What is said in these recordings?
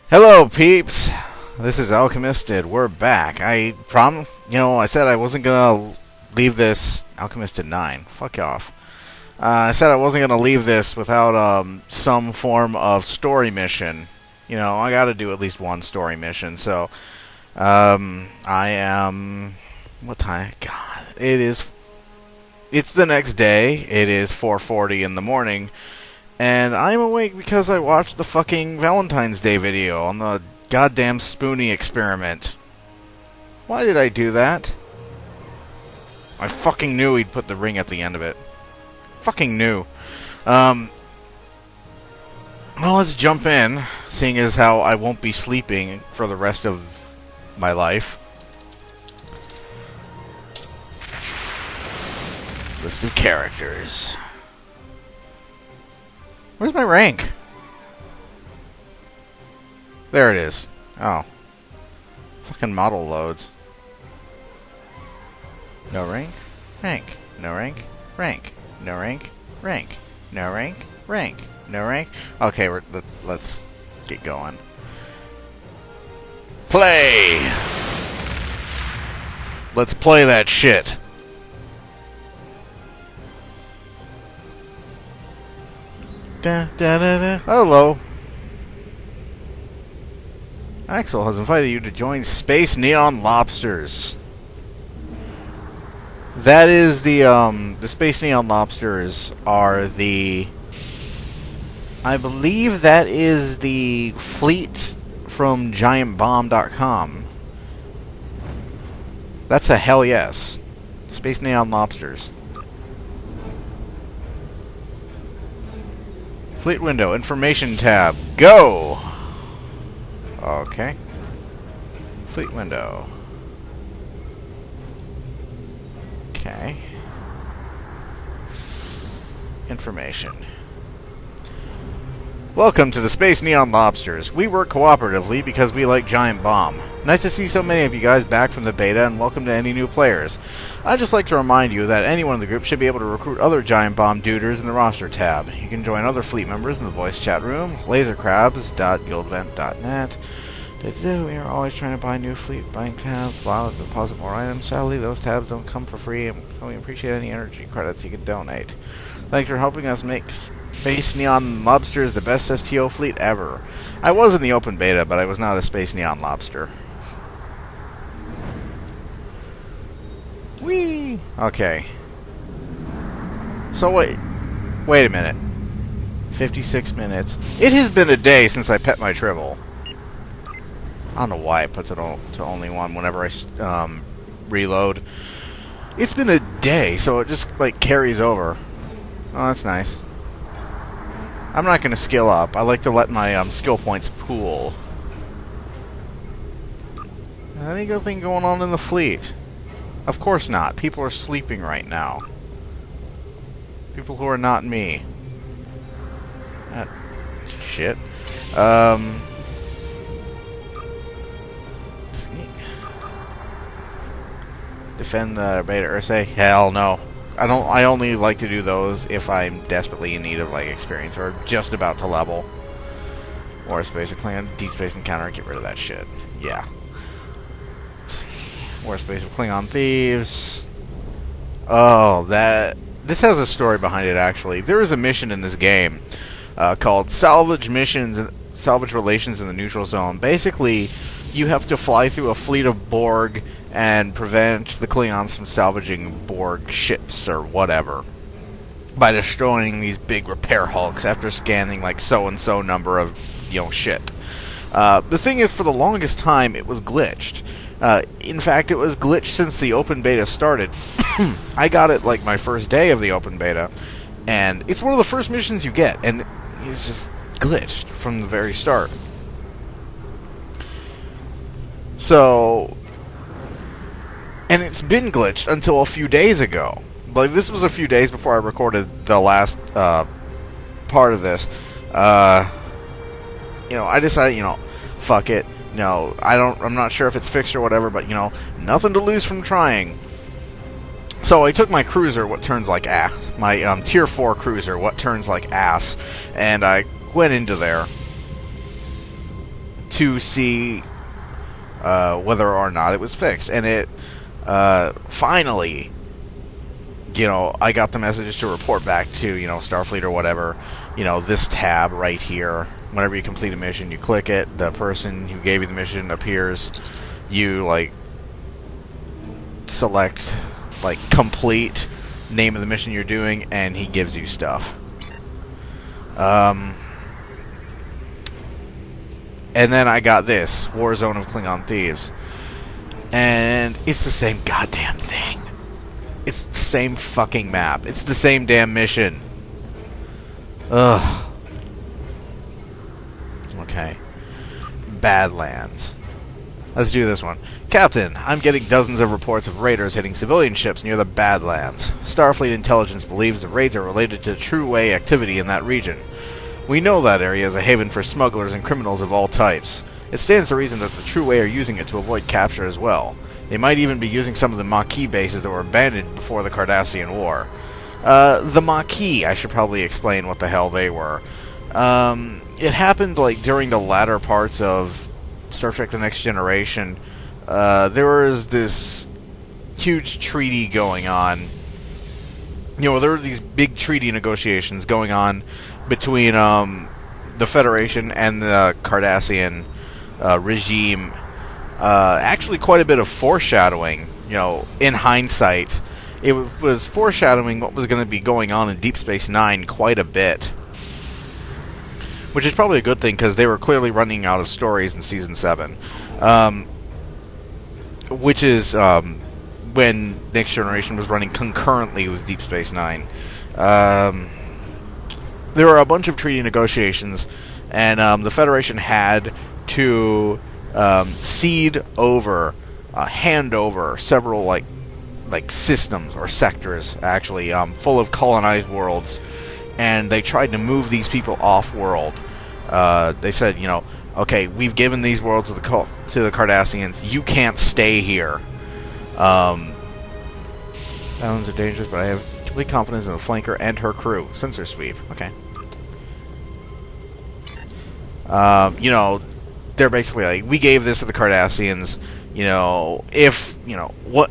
Hello, peeps. This is Alchemisted. We're back. I said I wasn't gonna leave this. Alchemisted 9. Fuck off. I said I wasn't gonna leave this without some form of story mission. You know, I gotta do at least one story mission. So, I am. What time? God, it is. It's the next day. It is 4:40 in the morning. And I'm awake because I watched the fucking Valentine's Day video on the goddamn Spoonie experiment. Why did I do that? I fucking knew he'd put the ring at the end of it. Fucking knew. Well, let's jump in, seeing as how I won't be sleeping for the rest of my life. List of characters. Where's my rank? There it is. Oh. Fucking model loads. No rank? Rank. No rank? Rank. No rank? Rank. No rank? Rank. No rank? Okay, let's get going. Play! Let's play that shit. Da, da, da, da. Hello. Axel has invited you to join Space Neon Lobsters. That is the Space Neon Lobsters are the... I believe that is the fleet from GiantBomb.com. That's a hell yes. Space Neon Lobsters. Fleet window, information tab, go! Okay. Fleet window. Okay. Information. Welcome to the Space Neon Lobsters. We work cooperatively because we like Giant Bomb. Nice to see so many of you guys back from the beta, and welcome to any new players. I'd just like to remind you that anyone in the group should be able to recruit other Giant Bomb duders in the roster tab. You can join other fleet members in the voice chat room, lasercrabs.guildvent.net. We are always trying to buy new fleet buying tabs, allow to deposit more items. Sadly, those tabs don't come for free, so we appreciate any energy credits you can donate. Thanks for helping us make Space Neon Lobsters the best STO fleet ever. I was in the open beta, but I was not a Space Neon Lobster. Whee! Okay. So wait a minute. 56 minutes. It has been a day since I pet my Tribble. I don't know why it puts it to only one whenever I reload. It's been a day, so it just like carries over. Oh, that's nice. I'm not going to skill up. I like to let my skill points pool. Anything going on in the fleet? Of course not. People are sleeping right now. People who are not me. Shit. Let's see. Defend the beta Ursay? Hell no. I only like to do those if I'm desperately in need of like experience or just about to level. War Space or Klingon Deep Space Encounter, get rid of that shit. Yeah. War Space of Klingon Thieves. Oh, this has a story behind it actually. There is a mission in this game called Salvage Relations in the Neutral Zone. Basically, you have to fly through a fleet of Borg and prevent the Klingons from salvaging Borg ships or whatever by destroying these big repair hulks after scanning like so-and-so number of, shit. The thing is, for the longest time, it was glitched. In fact, it was glitched since the open beta started. I got it like my first day of the open beta, and it's one of the first missions you get, and it's just glitched from the very start. So... And it's been glitched until a few days ago. Like, this was a few days before I recorded the last part of this. I decided, fuck it. I'm not sure if it's fixed or whatever, but, nothing to lose from trying. So I took my cruiser, what turns like ass, my tier 4 cruiser, what turns like ass, and I went into there to see whether or not it was fixed. And it finally, I got the message to report back to, Starfleet or whatever, this tab right here. Whenever you complete a mission, you click it, the person who gave you the mission appears, you, select, complete name of the mission you're doing, and he gives you stuff. And then I got this, Warzone of Klingon Thieves. And it's the same goddamn thing. It's the same fucking map. It's the same damn mission. Ugh. Okay. Badlands. Let's do this one. Captain, I'm getting dozens of reports of raiders hitting civilian ships near the Badlands. Starfleet intelligence believes the raids are related to True Way activity in that region. We know that area is a haven for smugglers and criminals of all types. It stands to reason that the True Way are using it to avoid capture as well. They might even be using some of the Maquis bases that were abandoned before the Cardassian War. The Maquis, I should probably explain what the hell they were. It happened, during the latter parts of Star Trek The Next Generation. There was this huge treaty going on. There were these big treaty negotiations going on between the Federation and the Cardassian regime. Actually, quite a bit of foreshadowing, in hindsight. It was foreshadowing what was going to be going on in Deep Space Nine quite a bit. Which is probably a good thing, because they were clearly running out of stories in Season 7. Which is when Next Generation was running concurrently with Deep Space Nine. There were a bunch of treaty negotiations, and the Federation had to cede over, hand over several systems or sectors, actually, full of colonized worlds, and they tried to move these people off-world. They said, okay, we've given these worlds to the Cardassians. You can't stay here. Balance are dangerous, but I have complete confidence in the flanker and her crew. Sensor sweep. Okay. They're basically we gave this to the Cardassians. If,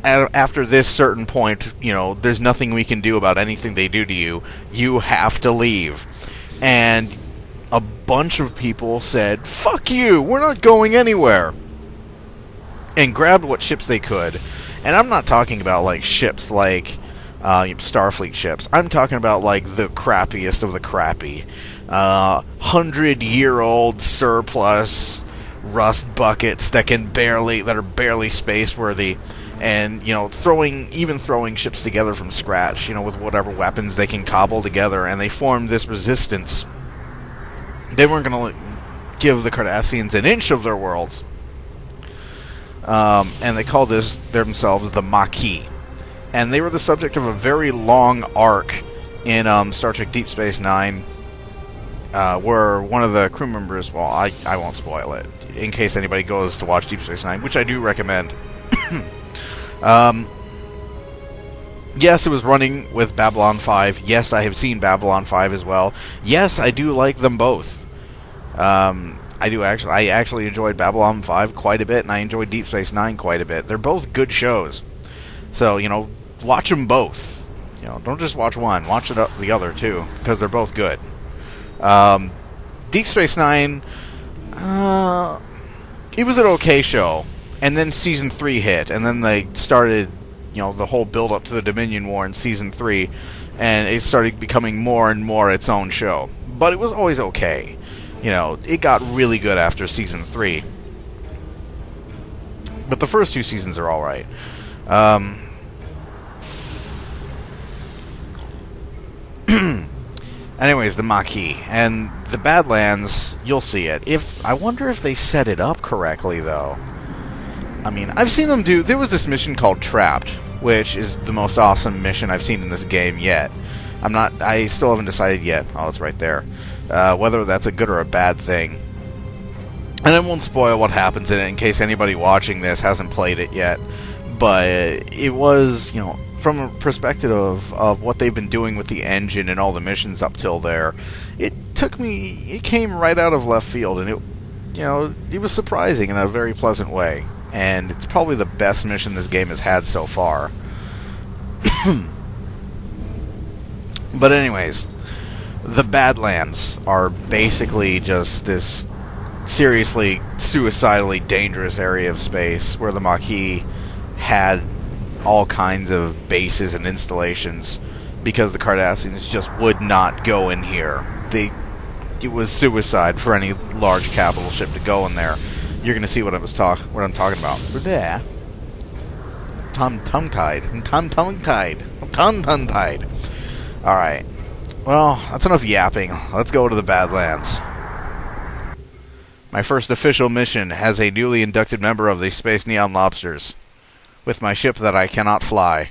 after this certain point, there's nothing we can do about anything they do to you. You have to leave. And a bunch of people said, fuck you, we're not going anywhere. And grabbed what ships they could. And I'm not talking about, ships Starfleet ships. I'm talking about, the crappiest of the crappy. 100-year-old surplus rust buckets that are barely space-worthy. And, throwing ships together from scratch, with whatever weapons they can cobble together. And they formed this resistance. They weren't going to give the Cardassians an inch of their worlds. And they called themselves the Maquis. And they were the subject of a very long arc in Star Trek Deep Space Nine, where one of the crew members, well, I won't spoil it, in case anybody goes to watch Deep Space Nine, which I do recommend. Yes, it was running with Babylon 5. Yes, I have seen Babylon 5 as well. Yes, I do like them both. I actually enjoyed Babylon 5 quite a bit, and I enjoyed Deep Space Nine quite a bit. They're both good shows. So, watch them both. Don't just watch one. Watch the other, too, because they're both good. Deep Space Nine, it was an okay show. And then Season 3 hit, and then they started, the whole build-up to the Dominion War in Season 3, and it started becoming more and more its own show. But it was always okay. It got really good after Season 3. But the first two seasons are alright. Anyways, the Maquis. And the Badlands, you'll see it. I wonder if they set it up correctly, though. I mean, I've seen them do... There was this mission called Trapped, which is the most awesome mission I've seen in this game yet. I still haven't decided yet. Oh, it's right there. Whether that's a good or a bad thing. And I won't spoil what happens in it in case anybody watching this hasn't played it yet. But it was, from a perspective of what they've been doing with the engine and all the missions up till there, it came right out of left field, and it was surprising in a very pleasant way. And it's probably the best mission this game has had so far. But anyways, the Badlands are basically just this seriously suicidally dangerous area of space where the Maquis had all kinds of bases and installations because the Cardassians just would not go in here. It was suicide for any large capital ship to go in there. You're going to see what I'm talking about. There. Tongue-tied. Alright. Well, that's enough yapping. Let's go to the Badlands. My first official mission as a newly inducted member of the Space Neon Lobsters. With my ship that I cannot fly.